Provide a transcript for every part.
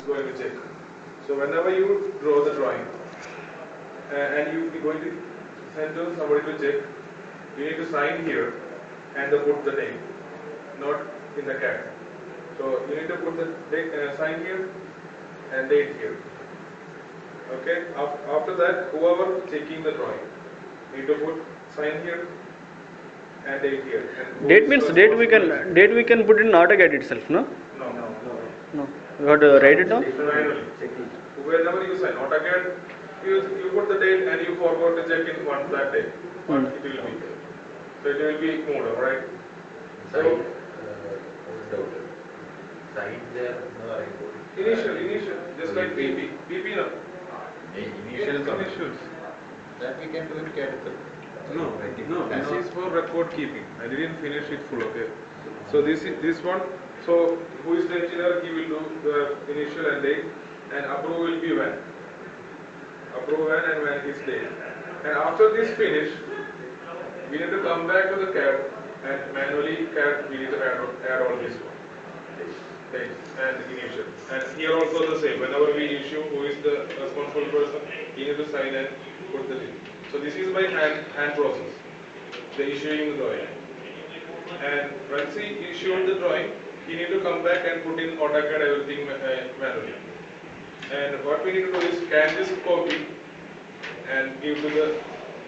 going to check. So whenever you draw the drawing and you are going to send to somebody to check, you need to sign here and put the name, not in the CAD. So you need to put the sign here and date here. Okay. After that, whoever checking the drawing need to put sign here and date here. And Date means date we can put in AutoCAD itself, no? No. You have to write it down. Manually. Whenever you sign AutoCAD, you put the date and you forgot to check in that day. What it will be. So it will be moved, right? So sign there, no, initial, just like BP no. Initials. That we can do in CAD. No, this is for record keeping. I didn't finish it full, okay? So this one. So who is the engineer? He will do the initial and date, and approve will be when. Approve when and when is date. And after this finish, we need to come back to the CAD and manually CAD we need to add all this one. Date and initial. And here also the same. Whenever we issue, who is the responsible person, he need to sign and put the date. So this is by hand process, the issuing the drawing. And once he issued the drawing, he need to come back and put in AutoCAD everything manually. And what we need to do is scan this copy and give to the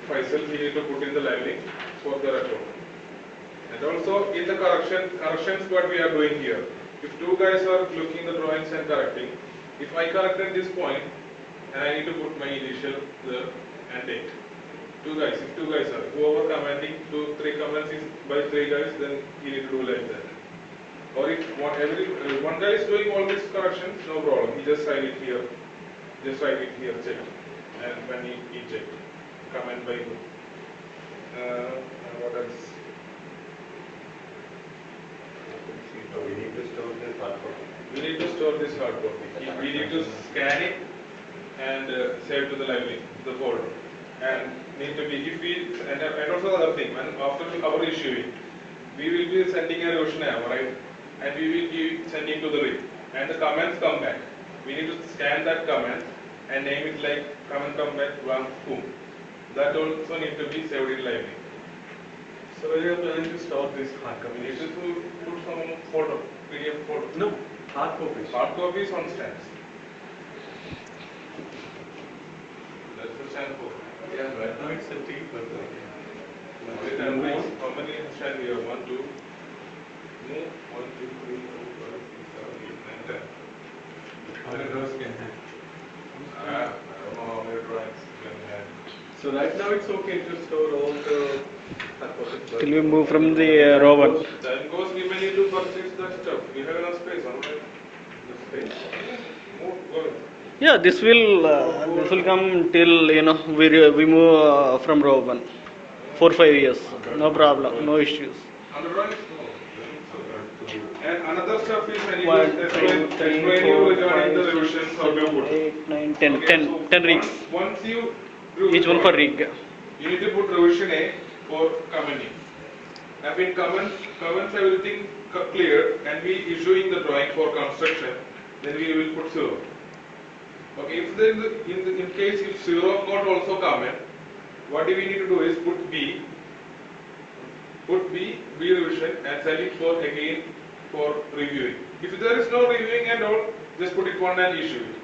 Faisal. He need to put in the live link for the record. And also in the corrections what we are doing here. If two guys are looking the drawings and correcting, if I corrected this point and I need to put my initial there and date. If two guys are, whoever commenting, 2-3 comments is by 3 guys, then he need to do like that. Or if one guy is doing all these corrections, no problem. He just write it here, check, and when he check, comment by who. What else? We need to store this hard copy. We need to store this hard copy. We need to scan it and save to the library, the folder. And need to be, and also other thing, when after our issuing, we will be sending a revision right? And we will be sending to the rig. And the comments come back. We need to scan that comment and name it like comment come back one whom. That also need to be saved in library. So when you are planning to store this hard copy, you need to put some folder, PDF folder. No, hard copies. Hard copies on stands. That's the stand for. Yeah, right now it's a T, but how many stand we have? 1, 2, 1, 2, 3, 4, 5, 6, 7, 8, 9, 10. how many rows can have? I don't know how many drawings can have. So right now it's okay to store all the hard copies. Till we move from the row 1. Time goes, we may need to purchase that stuff. We have enough space, alright? The space. Move, go. Yeah, this will come till we move from row 1. 4-5 years, no problem, no issues. On the drawings? And another stuff is when you 1, 2, explain 3, you 4, regarding the 5, revisions 6, how to 7, put. 8, 9, 10, Okay, 10, so 10 rigs. Once you do Each one for rig. you need to put revision A for commenting. And in comments everything clear and we issuing the drawing for construction, then we will put 0. Okay, if there is in case if 0 got also comment, what we need to do is put B revision and send it for again for reviewing. If there is no reviewing and all, just put it 1 and issue it.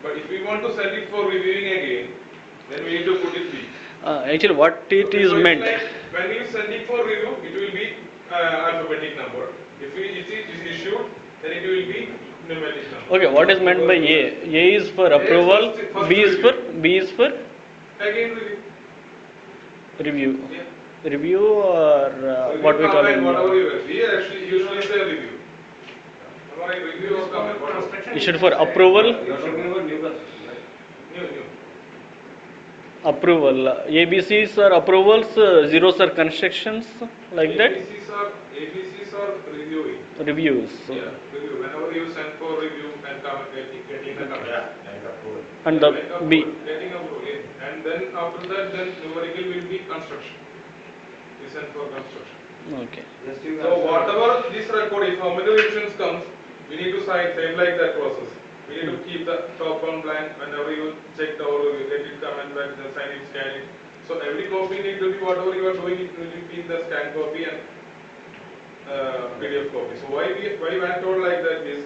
But if we want to send it for reviewing again, then we need to put it B. Actually, what it is So it's meant. like when you send it for review, it will be alphabetic number. If it is issued, then it will be numeric number. Okay, what is meant by A? A is for approval, B is for Again review. review. Yeah. Review or what we call it. Whatever you will. We actually usually say review. Review or comment. Whatever. Issued for approval. You are talking about new customers, right? New. Approval. ABCs are approvals, zeros are constructions, like that. ABCs are reviewing. Reviews. Yeah, review. Whenever you send for review and comment, getting the comment. And the B. Getting approval. Yeah. And then after that, then numerical will be construction. We send for construction. Okay. So whatever this record, if how many revisions comes, we need to sign same like that process. We need to keep the top one blank whenever you check or you get it comment back, then sign it, scan it. So every copy need to be whatever you are doing, it will be in the scan copy and PDF copy. So why we are told like that is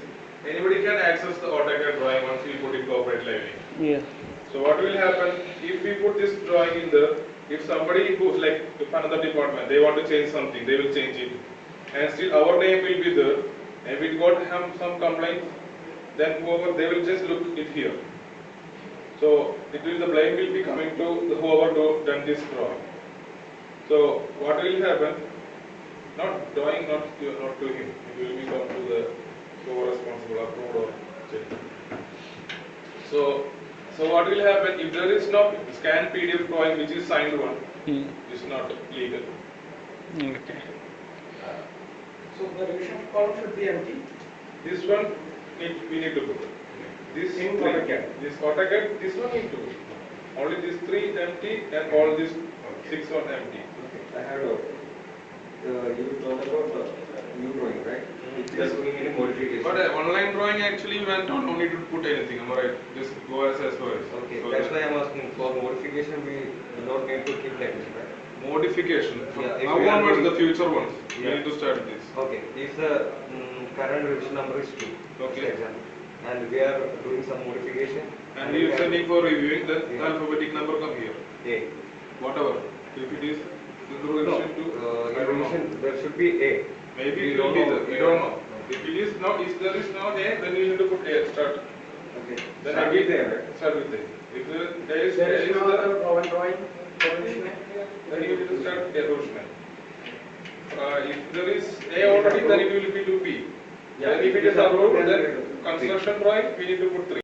anybody can access the AutoCAD drawing once we put it corporate library. Yeah. So what will happen if we put this drawing in there? If somebody who's like if another department, they want to change something, they will change it, and still our name will be there. And we got some complaints, then whoever they will just look it here. So it will the blame will be coming to the whoever done this drawing. So what will happen? Not drawing, not to him. It will be come to the whoever responsible, approved or checked. So what will happen if there is no scan PDF drawing which is signed one, is not legal. Okay. So the revision column should be empty. This one we need to put. This In three, AutoCAD. this AutoCAD, this one need to put. Only these three empty and all these 6 one empty. I have a you told about new drawing, right? If you are doing any modification. But online drawing actually you don't need to put anything, am I right? Just go as well. Okay, So that's why I'm asking. For modification, we do not need to keep like this, right? modification. Yeah, if Now we are onwards doing- the future ones. We Yeah. need to start this. Okay, if the current revision number is 2, Okay. for example, and we are doing some modification, And you sending for reviewing, then Yeah. alphabetic number come here. A. Whatever. If it is No, revision to, I don't know. revision, there should be A. Maybe We it will don't be know. there. We don't know. If it is not, if there is no A, then you need to put A. Start. Okay. Then Start again, with A, right? start with A. If there is There A is is no there, other drawing provision. then you need to start A original. If there is A already, then it will be to B. Yeah, Then if it is approved, then construction drawing, we need to put 3.